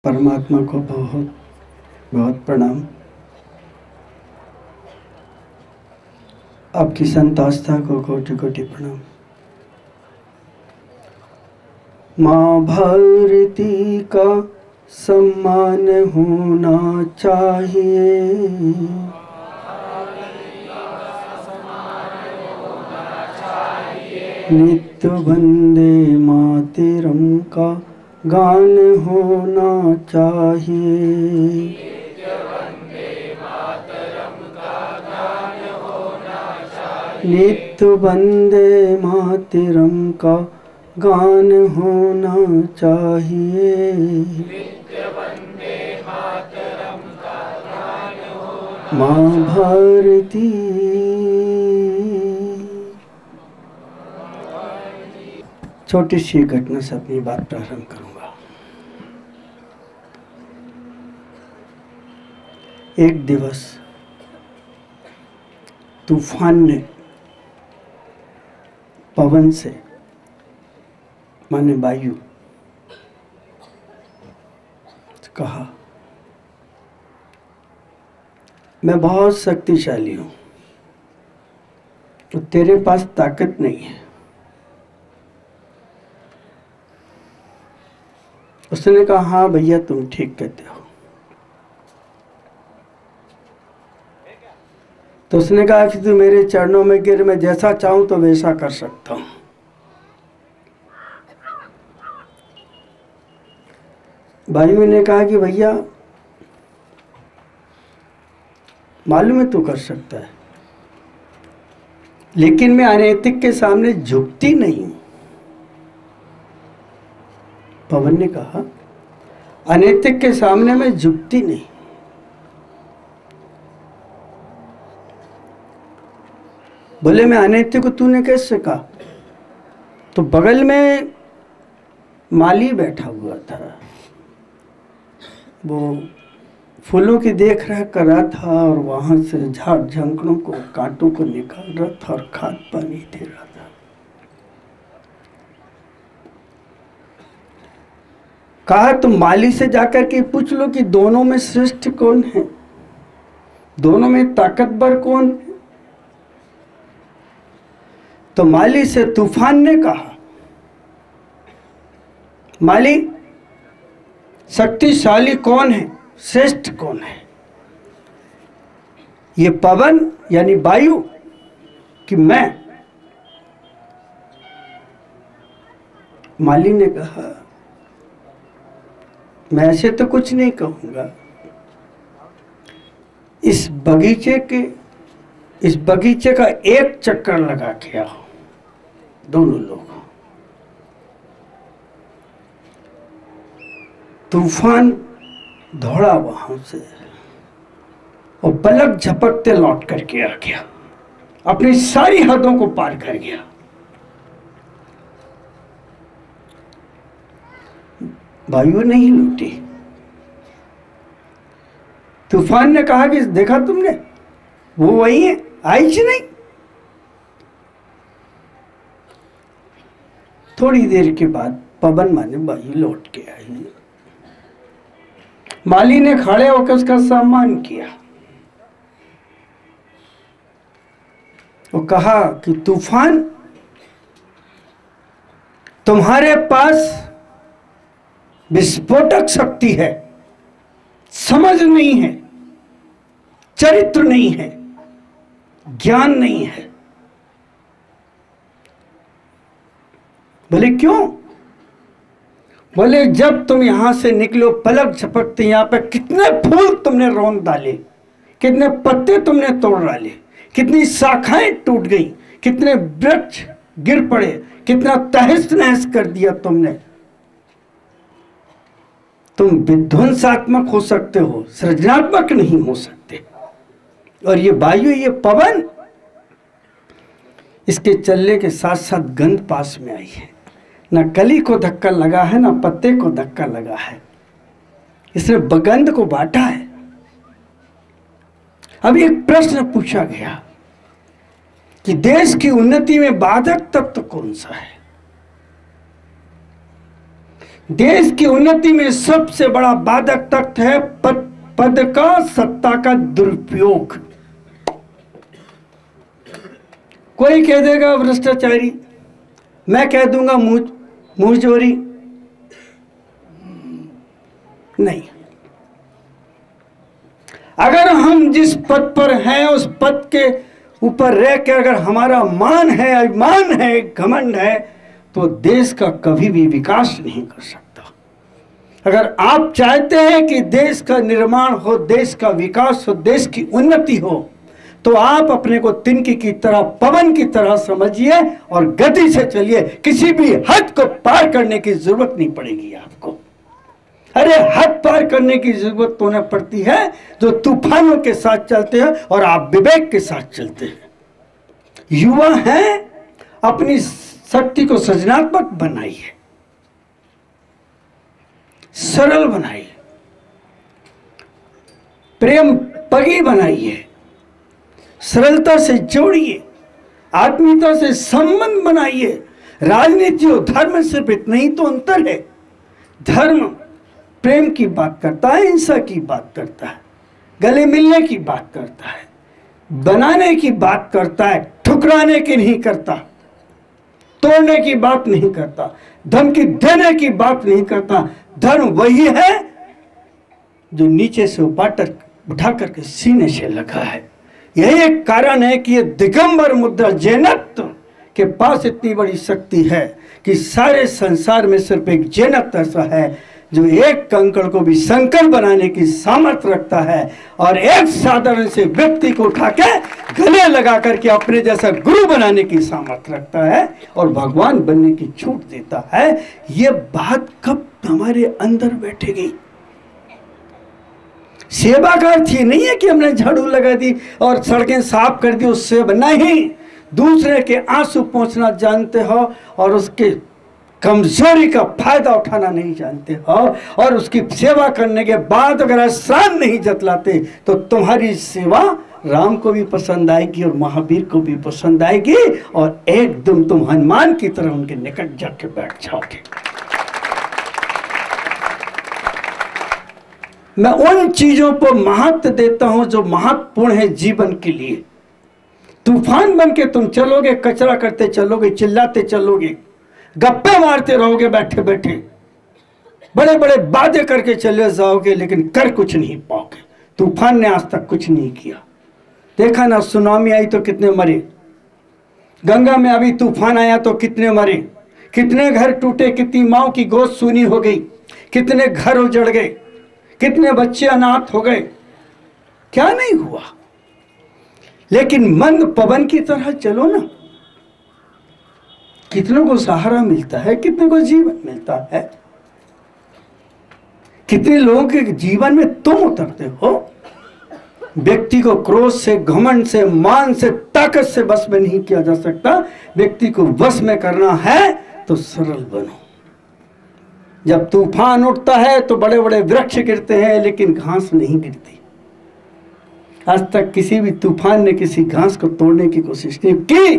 परमात्मा को बहुत बहुत प्रणाम। आपकी संत आस्था को कोटि कोटि प्रणाम। माँ भारती का सम्मान होना चाहिए, नित्य वंदे मातरम का गान होना चाहिए, नित्य वंदे मातरम का गान होना चाहिए, माँ भारती। छोटी सी घटना से अपनी बात प्रारंभ करूंगा। एक दिवस तूफान ने पवन से माने वायु कहा, मैं बहुत शक्तिशाली हूं तो तेरे पास ताकत नहीं है। उसने कहा, हाँ भैया तुम ठीक कहते हो। तो उसने कहा कि तू मेरे चरणों में गिर, मैं जैसा चाहूं तो वैसा कर सकता हूं। वायु ने कहा कि भैया मालूम है तू कर सकता है, लेकिन मैं अनैतिक के सामने झुकती नहीं हूं। पवन ने कहा, अनैतिक के सामने मैं झुकती नहीं। बोले मैं अनैतिक को तूने कैसे कहा? तो बगल में माली बैठा हुआ था, वो फूलों की देख रेख कर रहा था और वहां से झाड़ झंकड़ों को, कांटों को निकाल रहा था और खाद पानी दे रहा था। कहा तुम माली से जाकर के पूछ लो कि दोनों में श्रेष्ठ कौन है, दोनों में ताकतवर कौन है। तो माली से तूफान ने कहा, माली शक्तिशाली कौन है, श्रेष्ठ कौन है, ये पवन यानी वायु कि मैं? माली ने कहा, मैं ऐसे तो कुछ नहीं कहूंगा। इस बगीचे का एक चक्कर लगा के आओ दोनों लोग। तूफान दौड़ा वहां से और पलक झपकते लौट करके आ गया, अपनी सारी हदों को पार कर गया। वायु नहीं लूटी। तूफान ने कहा कि देखा तुमने, वो वही है, आई ही नहीं। थोड़ी देर के बाद पवन माने वायु लौट के आई। माली ने खड़े होकर उसका सम्मान किया और कहा कि तूफान, तुम्हारे पास विस्फोटक शक्ति है, समझ नहीं है, चरित्र नहीं है, ज्ञान नहीं है। बोले क्यों? बोले जब तुम यहां से निकलो पलक झपकते यहां पे कितने फूल तुमने रौंद डाले, कितने पत्ते तुमने तोड़ डाले, कितनी शाखाएं टूट गई, कितने वृक्ष गिर पड़े, कितना तहस नहस कर दिया तुमने। तुम विध्वंसात्मक हो सकते हो, सृजनात्मक नहीं हो सकते। और ये वायु, ये पवन, इसके चलने के साथ साथ गंध पास में आई है। ना कली को धक्का लगा है, ना पत्ते को धक्का लगा है, इसने बगंध को बांटा है। अब एक प्रश्न पूछा गया कि देश की उन्नति में बाधक तत्व कौन सा है? देश की उन्नति में सबसे बड़ा बाधक तत्व है पद का, सत्ता का दुरुपयोग। कोई कह देगा भ्रष्टाचारी, मैं कह दूंगा मुंहजोरी। नहीं, अगर हम जिस पद पर हैं उस पद के ऊपर रह के अगर हमारा मान है, अभिमान है, घमंड है, तो देश का कभी भी विकास नहीं कर सकता। अगर आप चाहते हैं कि देश का निर्माण हो, देश का विकास हो, देश की उन्नति हो, तो आप अपने को तिनके की तरह, पवन की तरह समझिए और गति से चलिए। किसी भी हद को पार करने की जरूरत नहीं पड़ेगी आपको। अरे हद पार करने की जरूरत तो उन्हें पड़ती है जो तूफानों के साथ चलते हैं और आप विवेक के साथ चलते हैं। युवा हैं, अपनी शक्ति को सृजनात्मक बनाइए, सरल बनाइए, प्रेम पगी बनाइए, सरलता से जोड़िए, आत्मीयता से संबंध बनाइए। राजनीति और धर्म सिर्फ इतना ही तो अंतर है। धर्म प्रेम की बात करता है, हिंसा की बात करता है, गले मिलने की बात करता है, बनाने की बात करता है, ठुकराने की नहीं करता, तोड़ने की बात नहीं करता, धमकी देने की बात नहीं करता। धर्म वही है जो नीचे से उठा करके सीने से लगा है। यही एक कारण है कि ये दिगंबर मुद्रा जैनत्व के पास इतनी बड़ी शक्ति है कि सारे संसार में सिर्फ एक जैनत्व ऐसा है जो एक कंकड़ को भी संकर बनाने की सामर्थ्य रखता है और एक साधारण से व्यक्ति को उठा के गले लगा करके अपने जैसा गुरु बनाने की सामर्थ्य रखता है और भगवान बनने की छूट देता है। ये बात कब हमारे अंदर बैठेगी? सेवा का अर्थ ये नहीं है कि हमने झाड़ू लगा दी और सड़कें साफ कर दी, उससे नहीं। दूसरे के आंसू पोंछना जानते हो और उसके कमजोरी का फायदा उठाना नहीं जानते हो और उसकी सेवा करने के बाद अगर एहसान नहीं जतलाते तो तुम्हारी सेवा राम को भी पसंद आएगी और महावीर को भी पसंद आएगी और एकदम तुम हनुमान की तरह उनके निकट जाके बैठ जाओगे। मैं उन चीजों पर महत्व देता हूं जो महत्वपूर्ण है जीवन के लिए। तूफान बन के तुम चलोगे, कचरा करते चलोगे, चिल्लाते चलोगे, गप्पे मारते रहोगे बैठे बैठे, बड़े बड़े वादे करके चले जाओगे, लेकिन कर कुछ नहीं पाओगे। तूफान ने आज तक कुछ नहीं किया। देखा ना, सुनामी आई तो कितने मरे, गंगा में अभी तूफान आया तो कितने मरे, कितने घर टूटे, कितनी माओ की गोद सूनी हो गई, कितने घर उजड़ गए, कितने बच्चे अनाथ हो गए। क्या नहीं हुआ? लेकिन मंद पवन की तरह चलो ना, कितनों को सहारा मिलता है, कितने को जीवन मिलता है, कितने लोगों के जीवन में तुम उतरते हो। व्यक्ति को क्रोध से, घमंड से, मान से, ताकत से बस में नहीं किया जा सकता। व्यक्ति को बस में करना है तो सरल बनो। जब तूफान उठता है तो बड़े बड़े वृक्ष गिरते हैं लेकिन घास नहीं गिरती। आज तक किसी भी तूफान ने किसी घास को तोड़ने की कोशिश नहीं की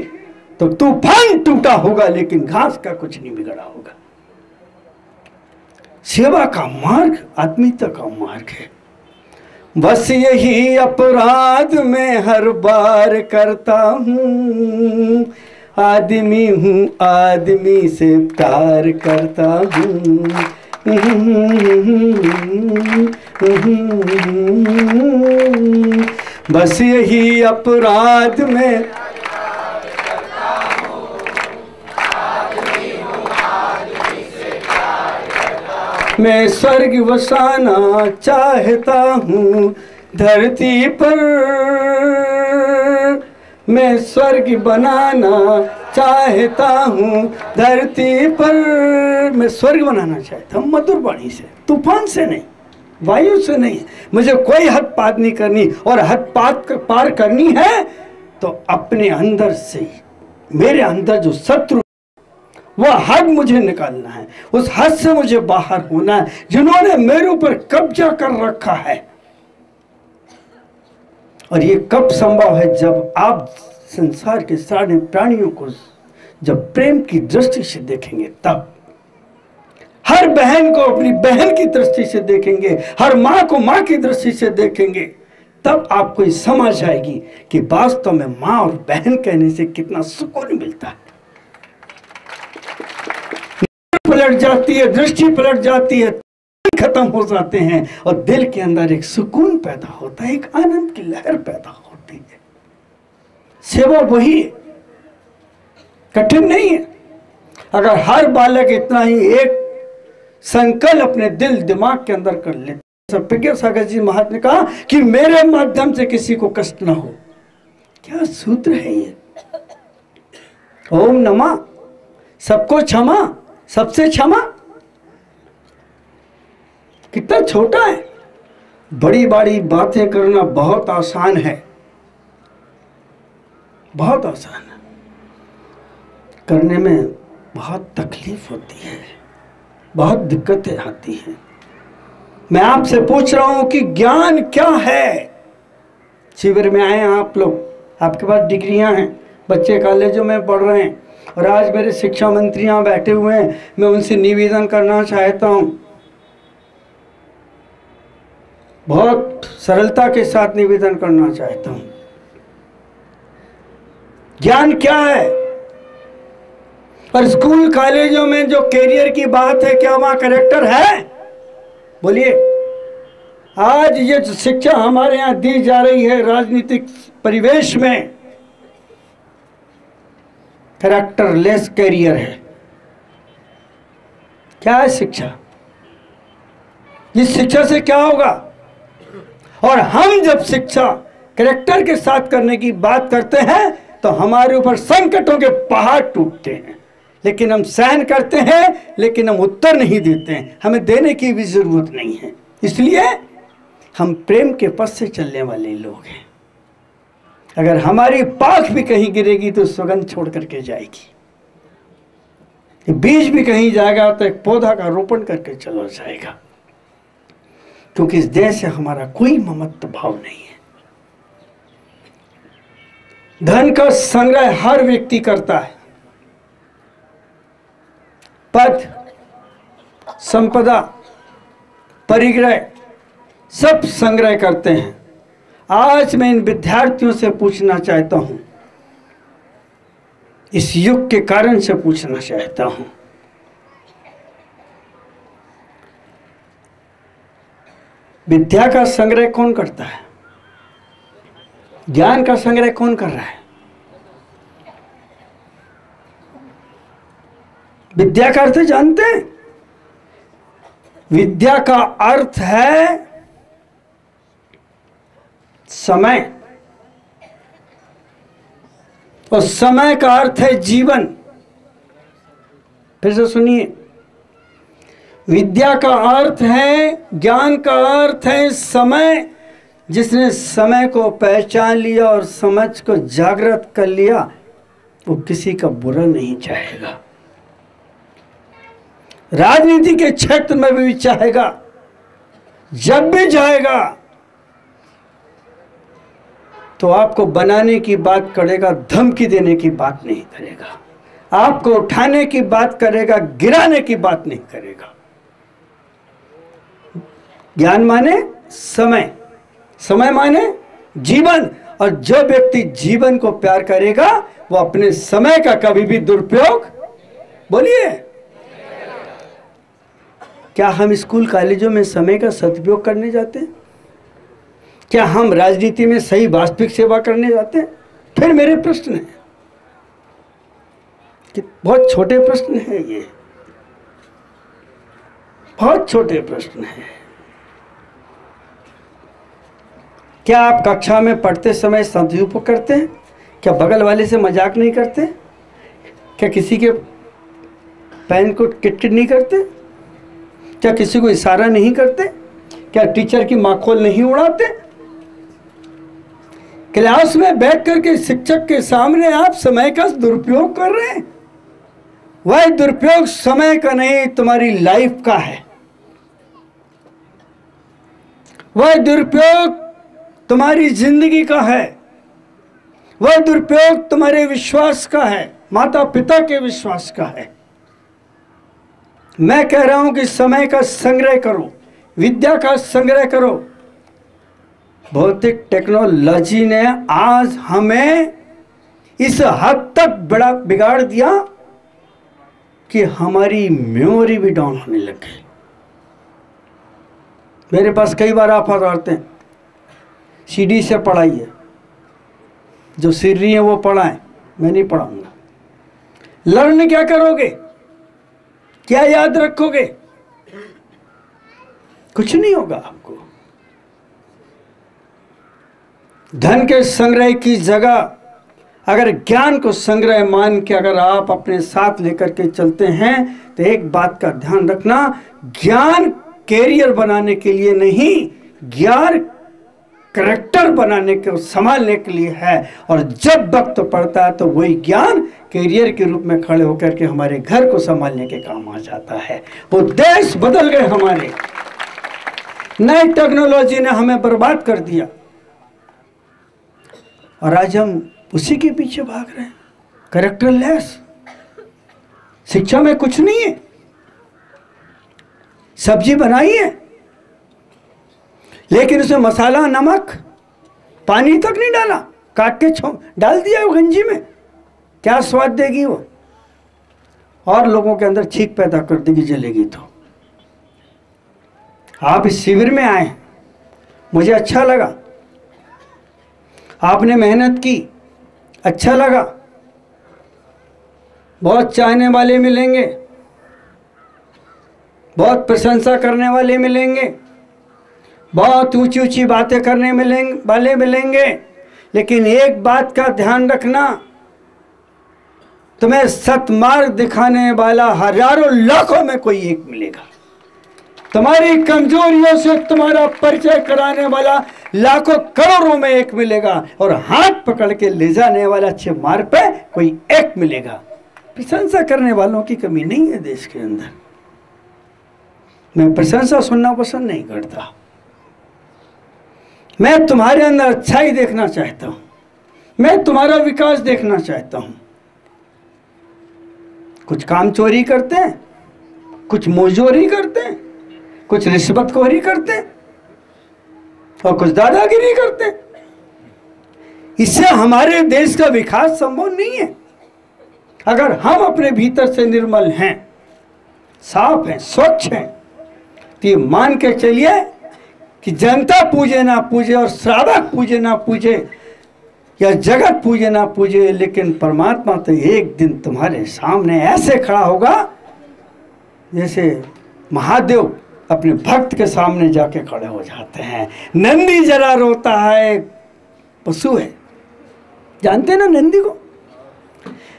तो तूफान टूटा होगा लेकिन घास का कुछ नहीं बिगड़ा होगा। सेवा का मार्ग आत्मीयता का मार्ग है। बस यही अपराध मैं हर बार करता हूँ, आदमी हूँ, आदमी से प्यार करता हूँ। बस यही अपराध में मैं स्वर्ग बसाना चाहता हूँ धरती पर, मैं स्वर्ग बनाना चाहता हूँ धरती पर। मैं स्वर्ग बनाना चाहता हूँ मधुर वाणी से, तूफान से नहीं, वायु से नहीं। मुझे कोई हद पार नहीं करनी और हद पार करनी है तो अपने अंदर से ही, मेरे अंदर जो शत्रु वह हद मुझे निकालना है, उस हद से मुझे बाहर होना है जिन्होंने मेरे ऊपर कब्जा कर रखा है। और ये कब संभव है? जब आप संसार के सारे प्राणियों को जब प्रेम की दृष्टि से देखेंगे तब। हर बहन को अपनी बहन की दृष्टि से देखेंगे, हर माँ को माँ की दृष्टि से देखेंगे, तब आपको ये समझ आएगी कि वास्तव में माँ और बहन कहने से कितना सुकून मिलता है। पलट जाती है, दृष्टि पलट जाती है, खत्म हो जाते हैं और दिल के अंदर एक सुकून पैदा होता है, एक आनंद की लहर पैदा होती है। सेवा वही है, कठिन नहीं है। अगर हर बालक इतना ही एक संकल्प अपने दिल दिमाग के अंदर कर ले, प्रज्ञा सागर जी महाराज ने कहा कि मेरे माध्यम से किसी को कष्ट ना हो। क्या सूत्र है ये? ओम नमः, सबको क्षमा, सबसे क्षमा। कितना छोटा है। बड़ी बड़ी बातें करना बहुत आसान है, बहुत आसान है, करने में बहुत तकलीफ होती है, बहुत दिक्कतें आती हैं। मैं आपसे पूछ रहा हूं कि ज्ञान क्या है? शिविर में आए हैं आप लोग, आपके पास डिग्रियां हैं, बच्चे कॉलेजों में पढ़ रहे हैं, और आज मेरे शिक्षा मंत्री यहाँ बैठे हुए हैं। मैं उनसे निवेदन करना चाहता हूं, बहुत सरलता के साथ निवेदन करना चाहता हूं। ज्ञान क्या है? और स्कूल कॉलेजों में जो कैरियर की बात है, क्या वहां करेक्टर है? बोलिए। आज ये जो शिक्षा हमारे यहाँ दी जा रही है राजनीतिक परिवेश में, कैरेक्टरलेस कैरियर है। क्या है शिक्षा? इस शिक्षा से क्या होगा? और हम जब शिक्षा कैरेक्टर के साथ करने की बात करते हैं तो हमारे ऊपर संकटों के पहाड़ टूटते हैं, लेकिन हम सहन करते हैं, लेकिन हम उत्तर नहीं देते हैं। हमें देने की भी जरूरत नहीं है, इसलिए हम प्रेम के पथ से चलने वाले लोग हैं। अगर हमारी पाख भी कहीं गिरेगी तो सुगंध छोड़ करके जाएगी, बीज भी कहीं जाएगा तो एक पौधा का रोपण करके चला जाएगा, क्योंकि इस देश से हमारा कोई ममत्व भाव नहीं है। धन का संग्रह हर व्यक्ति करता है, पद, संपदा, परिग्रह सब संग्रह करते हैं। आज मैं इन विद्यार्थियों से पूछना चाहता हूं, इस युग के कारण से पूछना चाहता हूं, विद्या का संग्रह कौन करता है? ज्ञान का संग्रह कौन कर रहा है? विद्या का अर्थ जानते हैं? विद्या का अर्थ है समय, और समय का अर्थ है जीवन। फिर से सुनिए, विद्या का अर्थ है, ज्ञान का अर्थ है समय। जिसने समय को पहचान लिया और समझ को जागृत कर लिया, वो किसी का बुरा नहीं चाहेगा, राजनीति के क्षेत्र में भी चाहेगा, जब भी जाएगा तो आपको बनाने की बात करेगा, धमकी देने की बात नहीं करेगा, आपको उठाने की बात करेगा, गिराने की बात नहीं करेगा। ज्ञान माने समय, समय माने जीवन, और जो व्यक्ति जीवन को प्यार करेगा वो अपने समय का कभी भी दुरुपयोग, बोलिए, क्या हम स्कूल कॉलेजों में समय का सदुपयोग करने जाते हैं? क्या हम राजनीति में सही वास्तविक सेवा करने जाते हैं? फिर मेरे प्रश्न है कि बहुत छोटे प्रश्न है, ये बहुत छोटे प्रश्न है। क्या आप कक्षा में पढ़ते समय सदुपयोग करते हैं? क्या बगल वाले से मजाक नहीं करते? क्या किसी के पेन को किटकिट नहीं करते? क्या किसी को इशारा नहीं करते? क्या टीचर की माखोल नहीं उड़ाते? क्लास में बैठ करके शिक्षक के सामने आप समय का दुरुपयोग कर रहे हैं। वह दुरुपयोग समय का नहीं, तुम्हारी लाइफ का है। वह दुरुपयोग तुम्हारी जिंदगी का है। वह दुरुपयोग तुम्हारे विश्वास का है, माता पिता के विश्वास का है। मैं कह रहा हूं कि समय का संग्रह करो, विद्या का संग्रह करो। भौतिक टेक्नोलॉजी ने आज हमें इस हद तक बड़ा बिगाड़ दिया कि हमारी मेमोरी भी डाउन होने लग गई। मेरे पास कई बार आप आते हैं, सीडी से पढ़ाई है, जो सीख रही है वो पढ़ाएं, मैं नहीं पढ़ाऊंगा। लर्न क्या करोगे, क्या याद रखोगे? कुछ नहीं होगा आपको। धन के संग्रह की जगह अगर ज्ञान को संग्रह मान के अगर आप अपने साथ लेकर के चलते हैं तो एक बात का ध्यान रखना, ज्ञान कैरियर बनाने के लिए नहीं, ज्ञान करेक्टर बनाने के, संभालने के लिए है। और जब वक्त पड़ता है तो वही ज्ञान कैरियर के रूप में खड़े होकर के हमारे घर को संभालने के काम आ जाता है। वो देश बदल गए हमारे, नई टेक्नोलॉजी ने हमें बर्बाद कर दिया और आज हम उसी के पीछे भाग रहे हैं। करेक्टरलेस, शिक्षा में कुछ नहीं है। सब्जी बनाई है लेकिन उसमें मसाला, नमक, पानी तक नहीं डाला, काट के डाल दिया वो गंजी में, क्या स्वाद देगी वो? और लोगों के अंदर छींक पैदा कर देगी, जलेगी। तो आप इस शिविर में आए, मुझे अच्छा लगा, आपने मेहनत की, अच्छा लगा। बहुत चाहने वाले मिलेंगे, बहुत प्रशंसा करने वाले मिलेंगे, बहुत ऊंची ऊंची बातें करने वाले मिलेंगे, लेकिन एक बात का ध्यान रखना, तुम्हें सत्मार्ग दिखाने वाला हजारों लाखों में कोई एक मिलेगा। तुम्हारी कमजोरियों से तुम्हारा परिचय कराने वाला लाखों करोड़ों में एक मिलेगा, और हाथ पकड़ के ले जाने वाला अच्छे मार्ग पे कोई एक मिलेगा। प्रशंसा करने वालों की कमी नहीं है देश के अंदर। मैं प्रशंसा सुनना पसंद नहीं करता। मैं तुम्हारे अंदर अच्छाई देखना चाहता हूं, मैं तुम्हारा विकास देखना चाहता हूं। कुछ काम चोरी करते हैं, कुछ मोजोरी करते हैं, कुछ रिश्वतखोरी करते हैं और कुछ दादागिरी करते हैं। इससे हमारे देश का विकास संभव नहीं है। अगर हम अपने भीतर से निर्मल हैं, साफ हैं, स्वच्छ हैं, तो ये मान के चलिए कि जनता पूजे ना पूजे और श्रावक पूजे ना पूजे या जगत पूजे ना पूजे, लेकिन परमात्मा तो एक दिन तुम्हारे सामने ऐसे खड़ा होगा जैसे महादेव अपने भक्त के सामने जाके खड़े हो जाते हैं। नंदी जरा रोता है, पशु है, जानते ना नंदी को?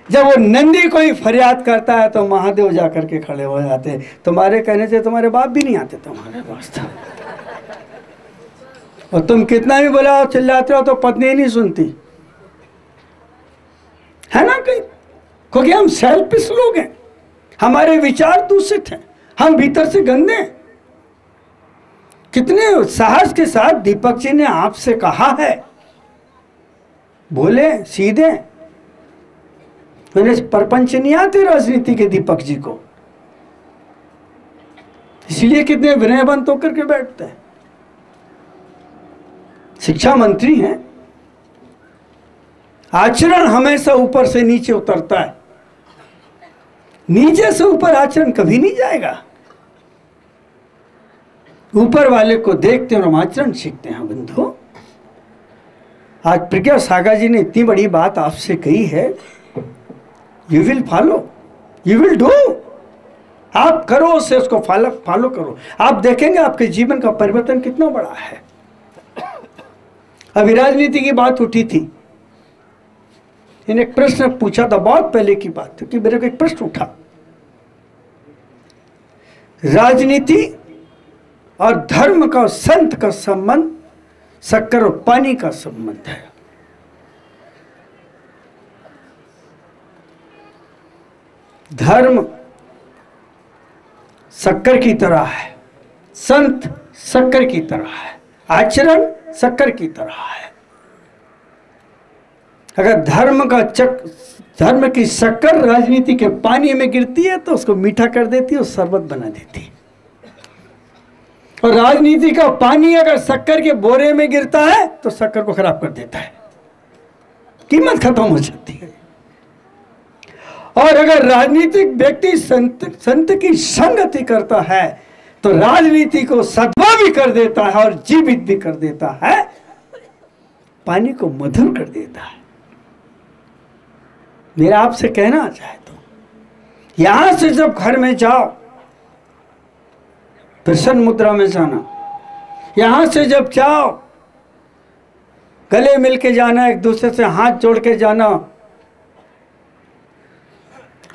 जब वो नंदी कोई फरियाद करता है तो महादेव जाकर के खड़े हो जाते हैं। तुम्हारे कहने से तुम्हारे बाप भी नहीं आते तुम्हारे पास, और तुम कितना भी बुलाओ चिल्लाते हो तो पत्नी नहीं सुनती है ना कहीं, क्योंकि हम सेल्फिश लोग हैं, हमारे विचार दूषित हैं, हम भीतर से गंदे हैं। कितने साहस के साथ दीपक जी ने आपसे कहा है, बोले सीधे, मैंने परपंच नहीं आते राजनीति के दीपक जी को, इसलिए कितने विनयवंत होकर के बैठते हैं। शिक्षा मंत्री हैं, आचरण हमेशा ऊपर से नीचे उतरता है, नीचे से ऊपर आचरण कभी नहीं जाएगा। ऊपर वाले को देखते हैं और हम आचरण सीखते हैं। बंधु, आज प्रज्ञा सागा जी ने इतनी बड़ी बात आपसे कही है, you will follow, you will do, आप करो, उसे उसको फॉलो करो, आप देखेंगे आपके जीवन का परिवर्तन कितना बड़ा है। अभी राजनीति की बात उठी थी, इन्हें एक प्रश्न पूछा था, बहुत पहले की बात थी कि मेरे को एक प्रश्न उठा, राजनीति और धर्म का, संत का संबंध शक्कर और पानी का संबंध है। धर्म शक्कर की तरह है, संत शक्कर की तरह है, आचरण शक्कर की तरह है। अगर धर्म की शक्कर राजनीति के पानी में गिरती है तो उसको मीठा कर देती है और शरबत बना देती है। और राजनीति का पानी अगर शक्कर के बोरे में गिरता है तो शक्कर को खराब कर देता है, कीमत खत्म हो जाती है। और अगर राजनीतिक व्यक्ति संत की संगति करता है तो राजनीति को सत्वा भी कर देता है और जीवित भी कर देता है, पानी को मधुर कर देता है। मेरा आपसे कहना चाहे तो यहां से जब घर में जाओ प्रसन्न मुद्रा में जाना, यहां से जब जाओ गले मिल के जाना, एक दूसरे से हाथ जोड़ के जाना,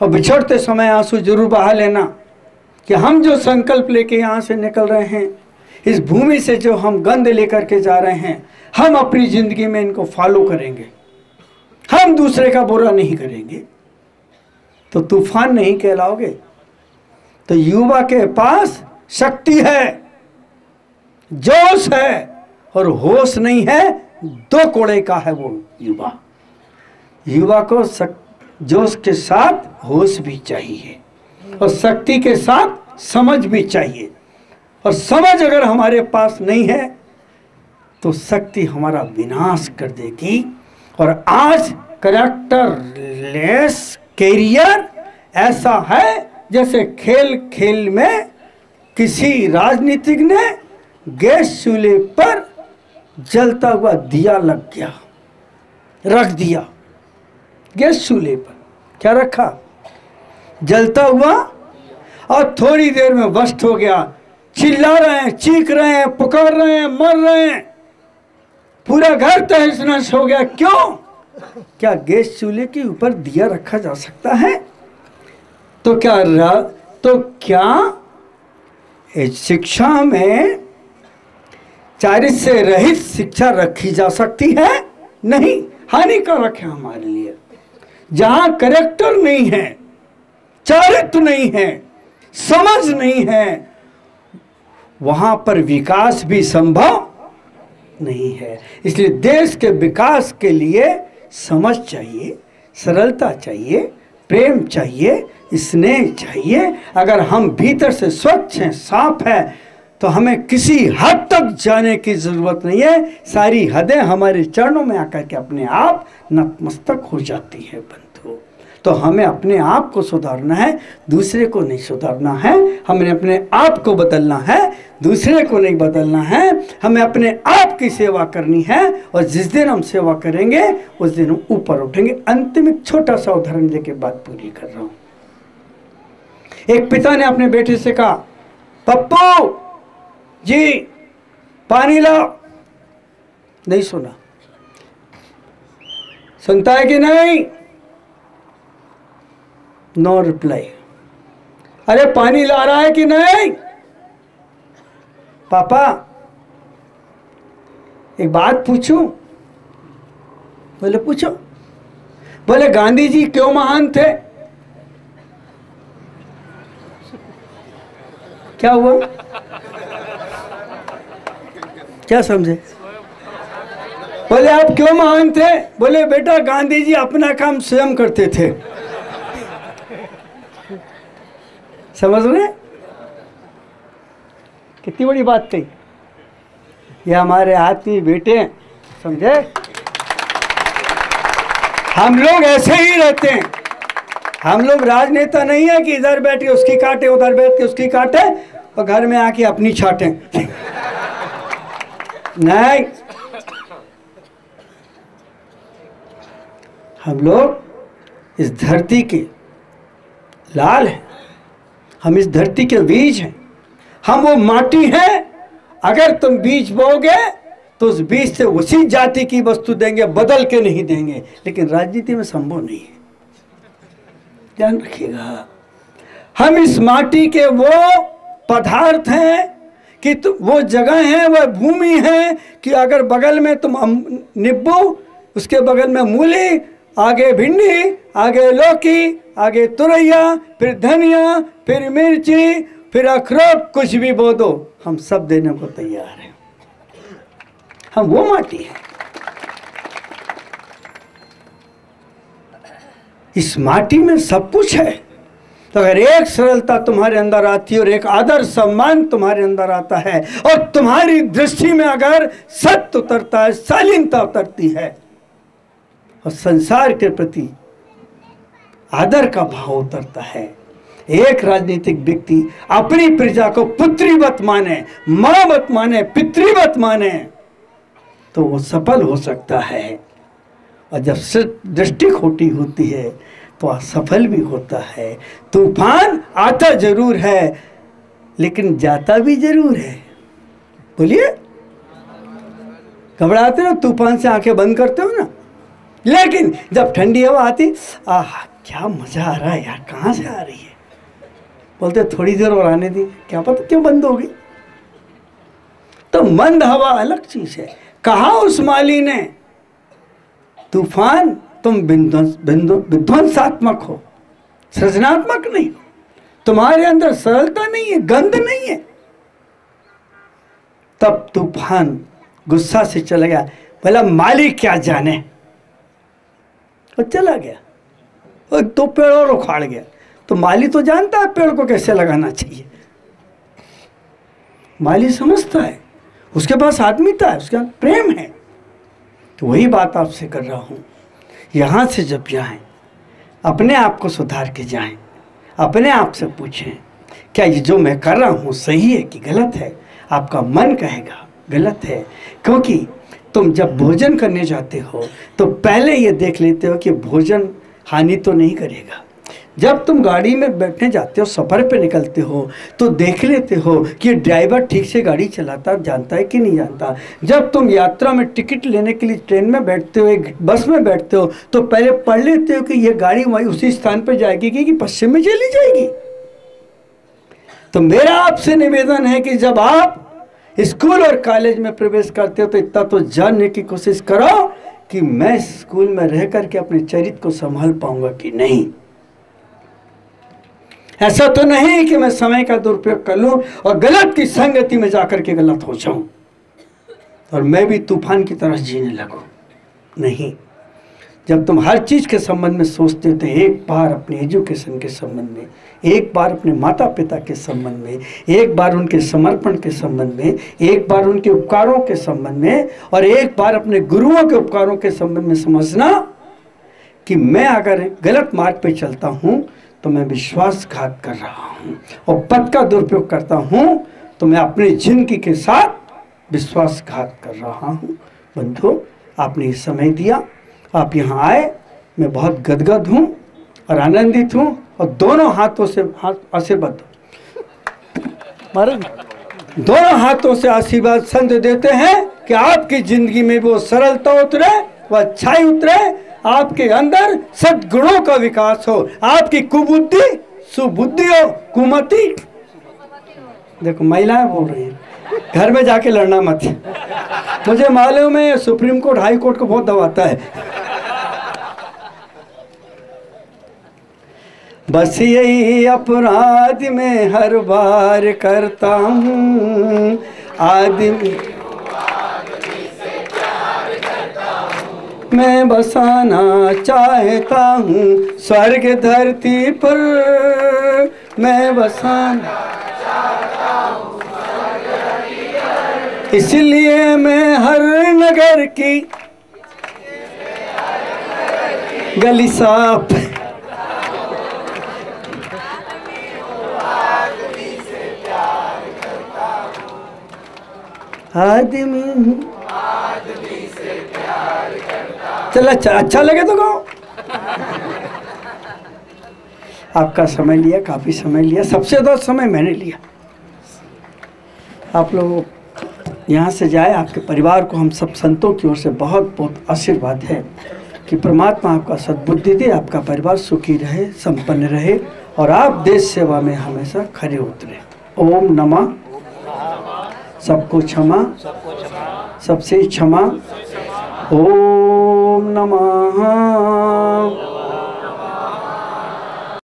और बिछड़ते समय आंसू जरूर बहा लेना कि हम जो संकल्प लेके यहाँ से निकल रहे हैं, इस भूमि से जो हम गंध लेकर के जा रहे हैं, हम अपनी जिंदगी में इनको फॉलो करेंगे, हम दूसरे का बुरा नहीं करेंगे तो तूफान नहीं कहलाओगे। तो युवा के पास शक्ति है, जोश है और होश नहीं है, दो कोड़े का है वो युवा। युवा को जोश के साथ होश भी चाहिए और शक्ति के साथ समझ भी चाहिए, और समझ अगर हमारे पास नहीं है तो शक्ति हमारा विनाश कर देगी। और आज कैरेक्टरलेस कैरियर ऐसा है जैसे खेल खेल में किसी राजनीतिक ने गैस चूल्हे पर जलता हुआ दिया लग गया, रख दिया गैस चूल्हे पर, क्या रखा, जलता हुआ, और थोड़ी देर में वस्त हो गया। चिल्ला रहे हैं, चीख रहे हैं, पुकार रहे हैं, मर रहे हैं, पूरा घर तहस नहस हो गया। क्यों? क्या गैस चूल्हे के ऊपर दिया रखा जा सकता है? तो क्या शिक्षा में चारित्र्य से रहित शिक्षा रखी जा सकती है? नहीं, हानिकारक है हमारे लिए। जहां कैरेक्टर नहीं है, चारित्र्य नहीं है, समझ नहीं है, वहां पर विकास भी संभव नहीं है। इसलिए देश के विकास के लिए समझ चाहिए, सरलता चाहिए, प्रेम चाहिए, स्नेह चाहिए। अगर हम भीतर से स्वच्छ हैं, साफ है, तो हमें किसी हद तक जाने की जरूरत नहीं है। सारी हदें हमारे चरणों में आकर के अपने आप नतमस्तक हो जाती है बंधु। तो हमें अपने आप को सुधारना है, दूसरे को नहीं सुधारना है। हमें अपने आप को बदलना है, दूसरे को नहीं बदलना है। हमें अपने आप की सेवा करनी है, और जिस दिन हम सेवा करेंगे उस दिन हम ऊपर उठेंगे। अंतिम एक छोटा सा उदाहरण देके बात पूरी कर रहा हूं। एक पिता ने अपने बेटे से कहा, पप्पू जी पानी लाओ। नहीं सुना। सुनता है कि नहीं? No reply. अरे पानी ला रहा है कि नहीं? पापा एक बात पूछूं? बोले पूछो। बोले गांधी जी क्यों महान थे? क्या हुआ? क्या समझे? बोले आप क्यों महान थे? बोले बेटा गांधी जी अपना काम स्वयं करते थे। समझ रहे? कितनी बड़ी बात कही। ये हमारे आत्मीय बेटे हैं, समझे? हम लोग ऐसे ही रहते हैं। हम लोग राजनेता नहीं है कि इधर बैठे उसकी काटे, उधर बैठ के उसकी काटे और घर में आके अपनी छाटे। नहीं, हम लोग इस धरती के लाल हैं, हम इस धरती के बीज हैं, हम वो माटी हैं। अगर तुम बीज बोगे तो उस बीज से उसी जाति की वस्तु देंगे, बदल के नहीं देंगे। लेकिन राजनीति में संभव नहीं है, ध्यान रखिएगा। हम इस माटी के वो पदार्थ हैं कि वो जगह है, वह भूमि है कि अगर बगल में तुम नींबू, उसके बगल में मूली, आगे भिंडी, आगे लौकी, आगे तुरैया, फिर धनिया, फिर मिर्ची, फिर अखरोट, कुछ भी बो दो, हम सब देने को तैयार हैं। हम वो माटी है। इस माटी में सब कुछ है। तो अगर एक सरलता तुम्हारे अंदर आती है और एक आदर सम्मान तुम्हारे अंदर आता है और तुम्हारी दृष्टि में अगर सत्य उतरता है, शालीनता उतरती है और संसार के प्रति आदर का भाव उतरता है, एक राजनीतिक व्यक्ति अपनी प्रजा को पुत्रीवत माने, मां मत माने, पितृवत माने, तो वो सफल हो सकता है। और जब दृष्टि खोटी होती है तो असफल भी होता है। तूफान आता जरूर है लेकिन जाता भी जरूर है। बोलिए, घबराते हो तूफान से आंखें बंद करते हो ना, लेकिन जब ठंडी हवा आती, आह क्या मजा आ रहा है यार, कहाँ से आ रही है, बोलते थोड़ी देर और आने दी, क्या पता क्यों बंद हो गई। तो मंद हवा अलग चीज है। कहा उस माली ने, तूफान तुम विध्वंसात्मक हो, सृजनात्मक नहीं हो, तुम्हारे अंदर सरलता नहीं है, गंध नहीं है। तब तूफान गुस्सा से चला गया, बोला माली क्या जाने, और चला गया और दो पेड़ और उखाड़ गया। तो माली तो जानता है पेड़ को कैसे लगाना चाहिए, माली समझता है, उसके पास आत्मीयता है, उसके पास प्रेम है। तो वही बात आपसे कर रहा हूं, यहां से जब जाएं अपने आप को सुधार के जाएं, अपने आप से पूछें क्या ये जो मैं कर रहा हूं सही है कि गलत है। आपका मन कहेगा गलत है, क्योंकि तुम जब भोजन करने जाते हो तो पहले ये देख लेते हो कि भोजन हानि तो नहीं करेगा। जब तुम गाड़ी में बैठने जाते हो, सफ़र पे निकलते हो, तो देख लेते हो कि ड्राइवर ठीक से गाड़ी चलाता जानता है कि नहीं जानता। जब तुम यात्रा में टिकट लेने के लिए ट्रेन में बैठते हो, एक बस में बैठते हो, तो पहले पढ़ लेते हो कि ये गाड़ी वहीं उसी स्थान पर जाएगी कि पश्चिम में चली जाएगी। तो मेरा आपसे निवेदन है कि जब आप स्कूल और कॉलेज में प्रवेश करते हो तो इतना तो जानने की कोशिश करो कि मैं स्कूल में रह करके अपने चरित्र को संभाल पाऊंगा कि नहीं। ऐसा तो नहीं कि मैं समय का दुरुपयोग कर लूं और गलत की संगति में जाकर के गलत हो जाऊं और मैं भी तूफान की तरह जीने लगूं। नहीं, जब तुम हर चीज के संबंध में सोचते हो तो एक बार अपने एजुकेशन के संबंध में, एक बार अपने माता पिता के संबंध में, एक बार उनके समर्पण के संबंध में, एक बार उनके उपकारों के संबंध में और एक बार अपने गुरुओं के उपकारों के संबंध में समझना कि मैं अगर गलत मार्ग पे चलता हूं तो मैं विश्वासघात कर रहा हूं और पद का दुरुपयोग करता हूं तो मैं अपनी जिंदगी के साथ विश्वासघात कर रहा हूं। बंधु, आपने समय दिया, आप यहाँ आए, मैं बहुत गदगद हूँ और आनंदित हूँ और दोनों हाथों से आशीर्वाद दोनों हाथों से आशीर्वाद संत देते हैं कि आपकी जिंदगी में वो सरलता उतरे, वो अच्छाई उतरे, आपके अंदर सद्गुणों का विकास हो, आपकी कुबुद्धि सुबुद्धि हो, कुमति। देखो महिलाएं बोल रही हैं, घर में जाके लड़ना मत। मुझे मालूम है सुप्रीम कोर्ट हाई कोर्ट को बहुत दबाता है। बस यही अपराध में हर बार करता हूँ, आदमी मैं बसाना चाहता हूँ स्वर्ग धरती पर, मैं बसाना चाहता हूँ स्वर्ग धरती पर, इसलिए मैं हर नगर की गली साफ आदमी से प्यार करता। चल अच्छा लगे तो कहो। आपका समय लिया, काफी समय लिया, सबसे ज्यादा समय मैंने लिया। आप लोग यहाँ से जाए, आपके परिवार को हम सब संतों की ओर से बहुत बहुत आशीर्वाद है कि परमात्मा आपका सद्बुद्धि दे, आपका परिवार सुखी रहे, संपन्न रहे और आप देश सेवा में हमेशा खरे उतरे। ओम नमः, सबको क्षमा, सबसे क्षमा। ओम नमः।